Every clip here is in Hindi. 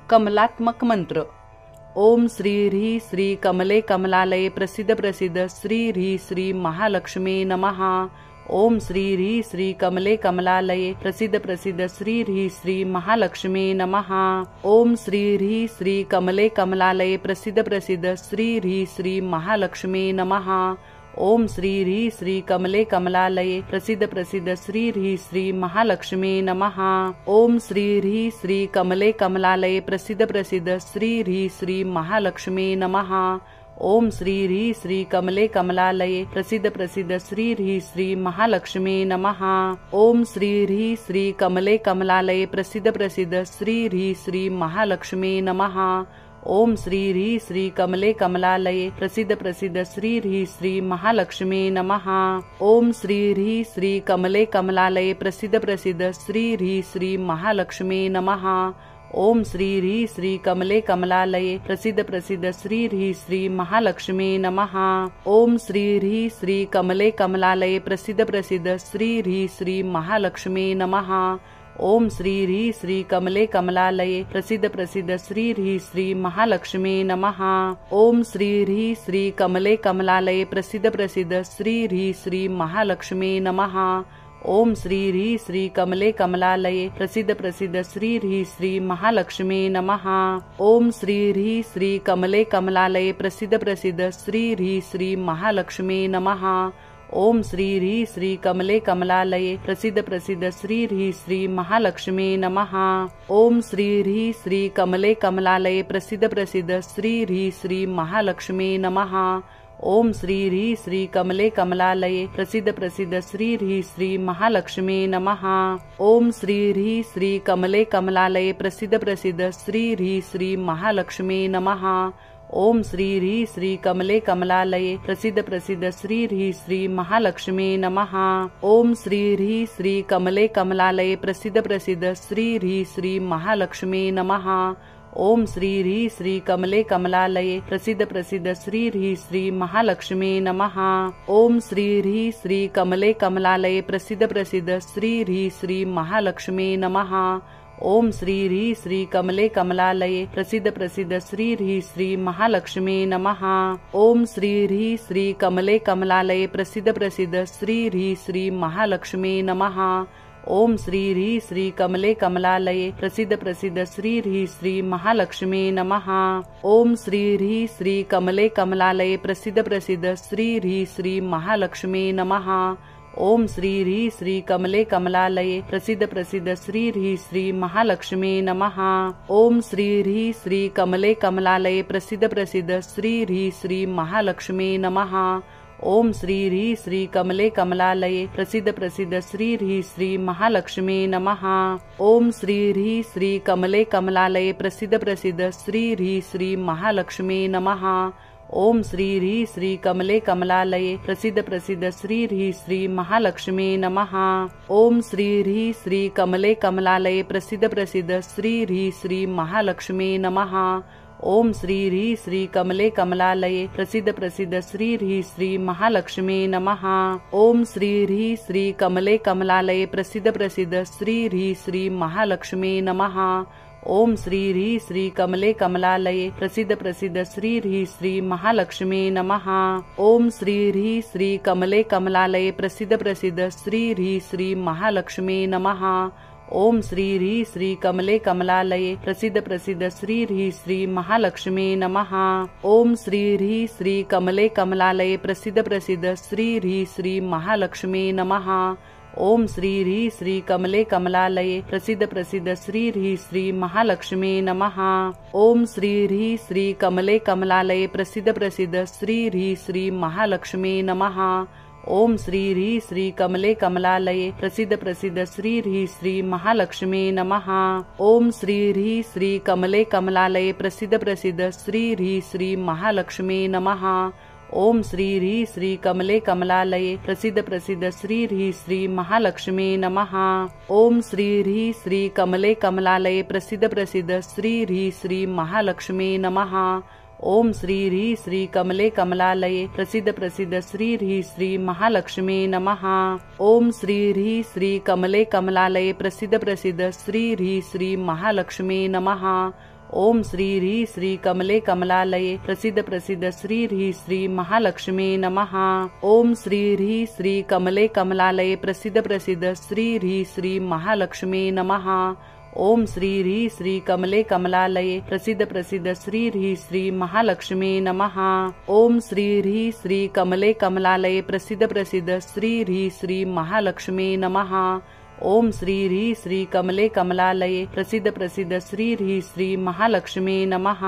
कमलात्मक मंत्र। ओम श्री ह्री श्री कमले कमलालये प्रसिद्ध प्रसिद्ध श्री ह्री श्री महालक्ष्मी नमः। ओम श्री ह्री श्री कमले कमलालये प्रसिद्ध प्रसिद्ध श्री ह्री श्री महालक्ष्मी नमः। ओम श्री ह्री श्री कमले कमलालये प्रसिद्ध प्रसिद्ध श्री ह्री श्री महालक्ष्मी नमः। ओम श्री ह्री श्री कमले कमलालये प्रसिद्ध प्रसिद्ध श्री ह्री श्री महालक्ष्मी नमः। ओम श्री ह्री श्री कमले कमलालये प्रसिद्ध प्रसिद्ध श्री ह्री श्री महालक्ष्मी नमः। ओम श्री ह्री श्री कमले कमलालये प्रसिद्ध प्रसिद्ध श्री ह्री श्री महालक्ष्मी नमः। ओम श्री ह्री श्री कमले कमलालये प्रसिद्ध प्रसिद्ध श्री ह्री श्री महालक्ष्मी नमः। ओम श्री ह्री श्री कमले कमलालये प्रसिद्ध प्रसिद्ध श्री ह्री श्री महालक्ष्मी नमः। ओम श्री ह्री श्री कमले कमलालये प्रसिद्ध प्रसिद्ध श्री ह्री श्री महालक्ष्मी नमः। ओम श्री ह्री श्री कमले कमलालये प्रसिद्ध प्रसिद्ध श्री ह्री श्री महालक्ष्मी नमः। ओम श्री ह्री श्री कमले कमलालये प्रसिद्ध प्रसिद्ध श्री ह्री श्री महालक्ष्मी नमः। ओम श्री ह्री श्री कमले कमलालये प्रसिद्ध प्रसिद्ध श्री ह्री श्री महालक्ष्मी नमः। ओम श्री ह्री श्री कमले कमलालये प्रसिद्ध प्रसिद्ध श्री ह्री श्री महालक्ष्मी नमः। ओम श्री ह्री श्री कमले कमलालये प्रसिद्ध प्रसिद्ध श्री ह्री श्री महालक्ष्मी नमः। ओम श्री ह्री श्री कमले कमलालये प्रसिद्ध प्रसिद्ध श्री ह्री श्री महालक्ष्मी नमः। ओम श्री ह्री श्री कमले कमलालये प्रसिद्ध प्रसिद्ध श्री ह्री श्री महालक्ष्मी नमः। ओम श्री ह्री श्री कमले कमलालये प्रसिद्ध प्रसिद्ध श्री ह्री श्री महालक्ष्मी नमः। ओम श्री ह्री श्री कमले कमलालये प्रसिद्ध प्रसिद्ध श्री ह्री श्री महालक्ष्मी नमः। ओम श्री ह्री श्री कमले कमलालये प्रसिद्ध प्रसिद्ध श्री ह्री श्री महालक्ष्मी नमः। ओम श्री ह्री श्री कमले कमलालये प्रसिद्ध प्रसिद्ध श्री ह्री श्री महालक्ष्मी नमः। ओम श्री ह्री श्री कमले कमलालये प्रसिद्ध प्रसिद्ध श्री ह्री श्री महालक्ष्मी नमः। ओम श्री ह्री श्री कमले कमलालये प्रसिद्ध प्रसिद्ध श्री ह्री श्री महालक्ष्मी नमः। ओम श्री ह्री श्री कमले कमलालये प्रसिद्ध प्रसिद्ध श्री ह्री श्री महालक्ष्मी नमः। ओम श्री ह्री श्री कमले कमलालये प्रसिद्ध प्रसिद्ध श्री ह्री श्री महालक्ष्मी नमः। ओम श्री ह्री श्री कमले कमलालये प्रसिद्ध प्रसिद्ध श्री ह्री श्री महालक्ष्मी नमः। ओम श्री ह्री श्री कमले कमलालये प्रसिद्ध प्रसिद्ध श्री ह्री श्री महालक्ष्मी नमः। ओम श्री ह्री श्री कमले कमलालये प्रसिद्ध प्रसिद्ध श्री ह्री श्री महालक्ष्मी नमः। ओम श्री ह्री श्री कमले कमलालये प्रसिद्ध प्रसिद्ध श्री ह्री श्री महालक्ष्मी नमः। ओम श्री ह्री श्री कमले कमलालये प्रसिद्ध प्रसिद्ध श्री ह्री श्री महालक्ष्मी नमः। ओम श्री ह्री श्री कमले कमलालये प्रसिद्ध प्रसिद्ध श्री ह्री श्री महालक्ष्मी नमः। ओम श्री ह्री श्री कमले कमलालये प्रसिद्ध प्रसिद्ध श्री ह्री श्री महालक्ष्मी नमः। ओम श्री ह्री श्री कमले कमलालये प्रसिद्ध प्रसिद्ध श्री ह्री श्री महालक्ष्मी नमः। ओम श्री ह्री श्री कमले कमलालये प्रसिद्ध प्रसिद्ध श्री ह्री श्री महालक्ष्मी नमः। ओम श्री ह्री श्री कमले कमलालये प्रसिद्ध प्रसिद्ध श्री ह्री श्री महालक्ष्मी नमः। ओम श्री ह्री श्री कमले कमलालये प्रसिद्ध प्रसिद्ध श्री ह्री श्री महालक्ष्मी नमः। ओम श्री ह्री श्री कमले कमलालये प्रसिद्ध प्रसिद्ध श्री ह्री श्री महालक्ष्मी नमः। ओम श्री ह्री श्री कमले कमलालये प्रसिद्ध प्रसिद्ध श्री ह्री श्री महालक्ष्मी नमः। ओम श्री ह्री श्री कमले कमलालये प्रसिद्ध प्रसिद्ध श्री ह्री श्री महालक्ष्मी नमः। ओम श्री ह्री श्री कमले कमलालये प्रसिद्ध प्रसिद्ध श्री ह्री श्री महालक्ष्मी नमः। ओम श्री ह्री श्री कमले कमलालये प्रसिद्ध प्रसिद्ध श्री ह्री श्री महालक्ष्मी नमः। ओम श्री ह्री श्री कमले कमलालये प्रसिद्ध प्रसिद्ध श्री ह्री श्री महालक्ष्मी नमः। ओम श्री ह्री श्री कमले कमलालये प्रसिद्ध प्रसिद्ध श्री ह्री श्री महालक्ष्मी नमः। ओम श्री ह्री श्री कमले कमलालये प्रसिद्ध प्रसिद्ध श्री ह्री श्री महालक्ष्मी नमः। ओम श्री ह्री श्री कमले कमलालये प्रसिद्ध प्रसिद्ध श्री ह्री श्री महालक्ष्मी नमः। ओम श्री ह्री श्री कमले कमलालये प्रसिद्ध प्रसिद्ध श्री ह्री श्री महालक्ष्मी नमः। ओम श्री ह्री श्री कमले कमलालये प्रसिद्ध प्रसिद्ध श्री ह्री श्री महालक्ष्मी नमः। ओम श्री ह्री श्री कमले कमलालये प्रसिद्ध प्रसिद्ध श्री ह्री श्री महालक्ष्मी नमः। ओम श्री ह्री श्री कमले कमलालये प्रसिद्ध प्रसिद्ध श्री ह्री श्री महालक्ष्मी नमः। ओम श्री ह्री श्री कमले कमलालये प्रसिद्ध प्रसिद्ध श्री ह्री श्री महालक्ष्मी नमः। ओम श्री ह्री श्री कमले कमलालये प्रसिद्ध प्रसिद्ध श्री ह्री श्री महालक्ष्मी नमः। ओम श्री ह्री श्री कमले कमलालये प्रसिद्ध प्रसिद्ध श्री ह्री श्री महालक्ष्मी नमः। ओम श्री ह्री श्री कमले कमलालये प्रसिद्ध प्रसिद्ध श्री ह्री श्री महालक्ष्मी नमः।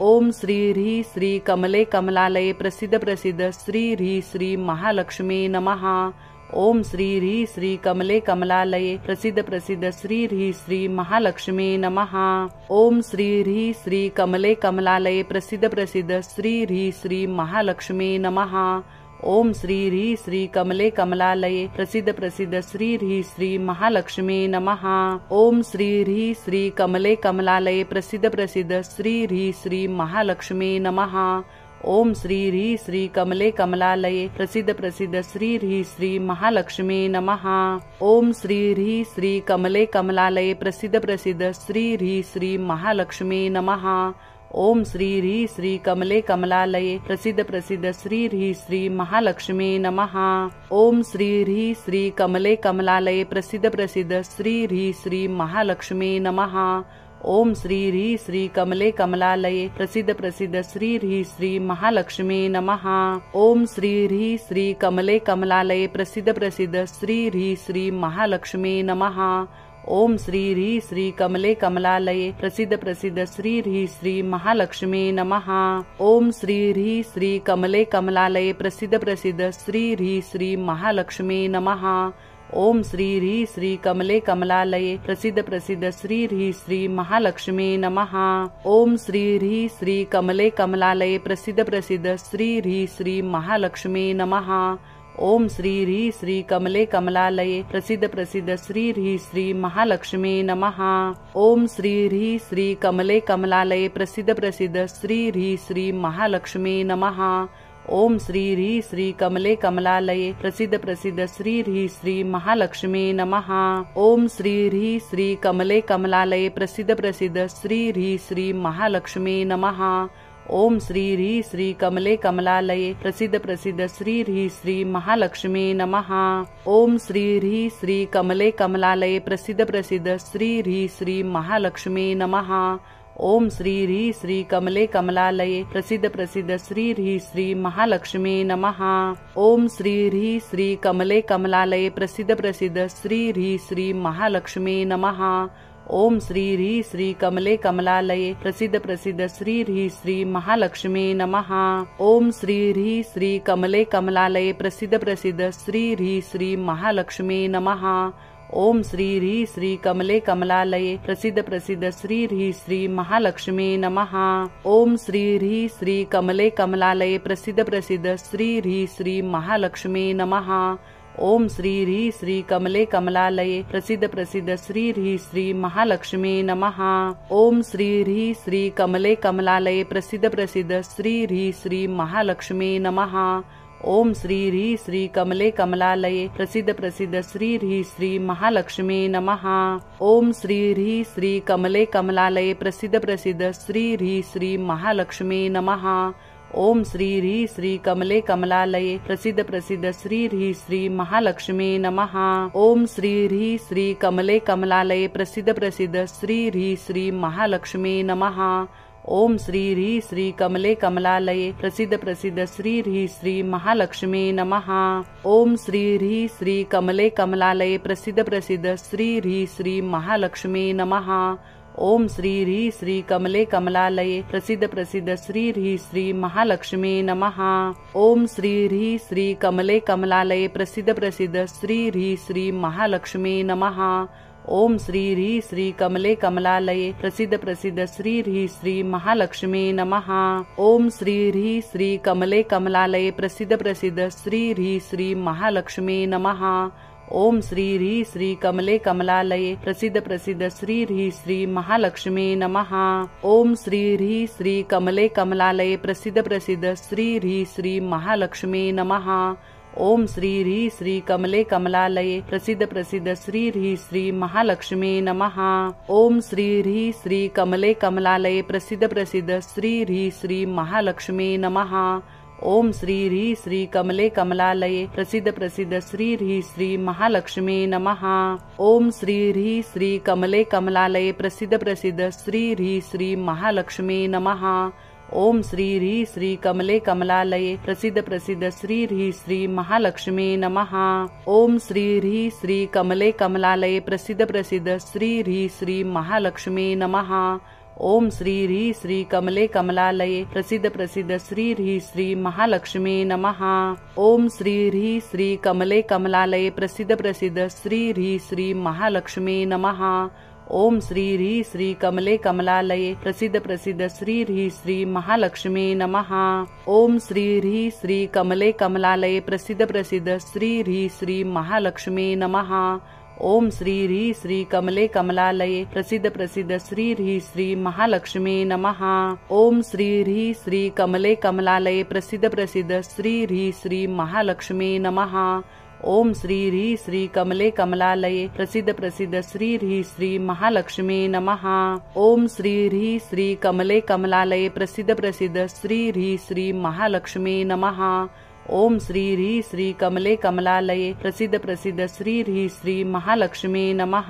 ओम श्री ह्री श्री कमले कमलालये प्रसिद्ध प्रसिद्ध श्री ह्री श्री महालक्ष्मी नमः। ओम श्री ह्री श्री कमले कमलालये प्रसिद्ध प्रसिद्ध श्री ह्री श्री महालक्ष्मी नमः। ओम श्री ह्री श्री कमले कमलालये प्रसिद्ध प्रसिद्ध श्री ह्री श्री महालक्ष्मी नमः। ओम श्री ह्री श्री कमले कमलालये प्रसिद्ध प्रसिद्ध श्री ह्री श्री महालक्ष्मी नमः। ओम श्री ह्री श्री कमले कमलालये प्रसिद्ध प्रसिद्ध श्री ह्री श्री महालक्ष्मी नमः। ओम श्री ह्री श्री कमले कमलालये प्रसिद्ध प्रसिद्ध श्री ह्री श्री महालक्ष्मी नमः। ओम श्री ह्री श्री कमले कमलालये प्रसिद्ध प्रसिद्ध श्री ह्री श्री महालक्ष्मी नमः। ओम श्री ह्री श्री कमले कमलालये प्रसिद्ध प्रसिद्ध श्री ह्री श्री महालक्ष्मी नमः। ओम श्री ह्री श्री कमले कमलालये प्रसिद्ध प्रसिद्ध श्री ह्री श्री महालक्ष्मी नमः। ओम श्री ह्री श्री कमले कमलालये प्रसिद्ध प्रसिद्ध श्री ह्री श्री महालक्ष्मी नमः। ओम श्री ह्री श्री कमले कमलालये प्रसिद्ध प्रसिद्ध श्री ह्री श्री महालक्ष्मी नमः। ओम श्री ह्री श्री कमले कमलालये प्रसिद्ध प्रसिद्ध श्री ह्री श्री महालक्ष्मी नमः। ओम श्री ह्री श्री कमले कमलालये प्रसिद्ध प्रसिद्ध श्री ह्री श्री महालक्ष्मी नमः। ओम श्री ह्री श्री कमले कमलालये प्रसिद्ध प्रसिद्ध श्री ह्री श्री महालक्ष्मी नमः। ओम श्री ह्री श्री कमले कमलालये प्रसिद्ध प्रसिद्ध श्री ह्री श्री महालक्ष्मी नमः। ओम श्री ह्री श्री कमले कमलालये प्रसिद्ध प्रसिद्ध श्री ह्री श्री महालक्ष्मी नमः। ओम श्री ह्री श्री कमले कमलालये प्रसिद्ध प्रसिद्ध श्री ह्री श्री महालक्ष्मी नमः। ओम श्री ह्री श्री कमले कमलालये प्रसिद्ध प्रसिद्ध श्री ह्री श्री महालक्ष्मी नमः। ओम श्री ह्री श्री कमले कमलालये प्रसिद्ध प्रसिद्ध श्री ह्री श्री महालक्ष्मी नमः। ओम श्री ह्री श्री कमले कमलालये प्रसिद्ध प्रसिद्ध श्री ह्री श्री महालक्ष्मी नमः। ओम श्री ह्री श्री कमले कमलालये प्रसिद्ध प्रसिद्ध श्री ह्री श्री महालक्ष्मी नमः। ओम श्री ह्री श्री कमले कमलालये प्रसिद्ध प्रसिद्ध श्री ह्री श्री महालक्ष्मी नमः। ओम श्री ह्री श्री कमले कमलालये प्रसिद्ध प्रसिद्ध श्री ह्री श्री महालक्ष्मी नमः। ओम श्री ह्री श्री कमले कमलालये प्रसिद्ध प्रसिद्ध श्री ह्री श्री महालक्ष्मी नमः। ओम श्री ह्री श्री कमले कमलालये प्रसिद्ध प्रसिद्ध श्री ह्री श्री महालक्ष्मी नमः। ओम श्री ह्री श्री कमले कमलालये प्रसिद्ध प्रसिद्ध श्री ह्री श्री महालक्ष्मी नमः। ओम श्री ह्री श्री कमले कमलालये प्रसिद्ध प्रसिद्ध श्री ह्री श्री महालक्ष्मी नमः। ओम श्री ह्री श्री कमले कमलालये प्रसिद्ध प्रसिद्ध श्री ह्री श्री महालक्ष्मी नमः। ओम श्री ह्री श्री कमले कमलालये प्रसिद्ध प्रसिद्ध श्री ह्री श्री महालक्ष्मी नमः। ओम श्री ह्री श्री कमले कमलालये प्रसिद्ध प्रसिद्ध श्री ह्री श्री महालक्ष्मी नमः। ओम श्री ह्री श्री कमले कमलालये प्रसिद्ध प्रसिद्ध श्री ह्री श्री महालक्ष्मी नमः। ओम श्री ह्री श्री कमले कमलालये प्रसिद्ध प्रसिद्ध श्री ह्री श्री महालक्ष्मी नमः। ओम श्री ह्री श्री कमले कमलालये प्रसिद्ध प्रसिद्ध श्री ह्री श्री महालक्ष्मी नमः। ओम श्री ह्री श्री कमले कमलालये प्रसिद्ध प्रसिद्ध श्री ह्री श्री महालक्ष्मी नमः। ओम श्री ह्री श्री कमले कमलालये प्रसिद्ध प्रसिद्ध श्री ह्री श्री महालक्ष्मी नमः। ओम श्री ह्री श्री कमले कमलालये प्रसिद्ध प्रसिद्ध श्री ह्री श्री महालक्ष्मी नमः। ओम श्री ह्री श्री कमले कमलालये प्रसिद्ध प्रसिद्ध श्री ह्री श्री महालक्ष्मी नमः। ओम श्री ह्री श्री कमले कमलालये प्रसिद्ध प्रसिद्ध श्री ह्री श्री महालक्ष्मी नमः। ओम श्री ह्री श्री कमले कमलालये प्रसिद्ध प्रसिद्ध श्री ह्री श्री महालक्ष्मी नमः। ओम श्री ह्री श्री कमले कमलालये प्रसिद्ध प्रसिद्ध श्री ह्री श्री महालक्ष्मी नमः। ओम श्री ह्री श्री कमले कमलालये प्रसिद्ध प्रसिद्ध श्री ह्री श्री महालक्ष्मी नमः। ओम श्री ह्री श्री कमले कमलालये प्रसिद्ध प्रसिद्ध श्री ह्री श्री महालक्ष्मी नमः। ओम श्री ह्री श्री कमले कमलालये प्रसिद्ध प्रसिद्ध श्री ह्री श्री महालक्ष्मी नमः। ओम श्री ह्री श्री कमले कमलालये प्रसिद्ध प्रसिद्ध श्री ह्री श्री महालक्ष्मी नमः। ओम श्री ह्री श्री कमले कमलालये प्रसिद्ध प्रसिद्ध श्री ह्री श्री महालक्ष्मी नमः। ओम श्री ह्री श्री कमले कमलालये प्रसिद्ध प्रसिद्ध श्री ह्री श्री महालक्ष्मी नमः। ओम श्री ह्री श्री कमले कमलालये प्रसिद्ध प्रसिद्ध श्री ह्री श्री महालक्ष्मी नमः। ओम श्री ह्री श्री कमले कमलालये प्रसिद्ध प्रसिद्ध श्री ह्री श्री महालक्ष्मी नमः। ओम श्री ह्री श्री कमले कमलालये प्रसिद्ध प्रसिद्ध श्री ह्री श्री महालक्ष्मी नमः। ओम श्री ह्री श्री कमले कमलालये प्रसिद्ध प्रसिद्ध श्री ह्री श्री महालक्ष्मी नमः। ओम श्री ह्री श्री कमले कमलालये प्रसिद्ध प्रसिद्ध श्री ह्री श्री महालक्ष्मी नमः। ओम श्री ह्री श्री कमले कमलालये प्रसिद्ध प्रसिद्ध श्री ह्री श्री महालक्ष्मी नमः। ओम श्री ह्री श्री कमले कमलालये प्रसिद्ध प्रसिद्ध श्री ह्री श्री महालक्ष्मी नमः। ओम श्री ह्री श्री कमले कमलालये प्रसिद्ध प्रसिद्ध श्री ह्री श्री महालक्ष्मी नमः। ओम श्री ह्री श्री कमले कमलालये प्रसिद्ध प्रसिद्ध श्री ह्री श्री महालक्ष्मी नमः। ओम श्री ह्री श्री कमले कमलालये प्रसिद्ध प्रसिद्ध श्री ह्री श्री महालक्ष्मी नमः।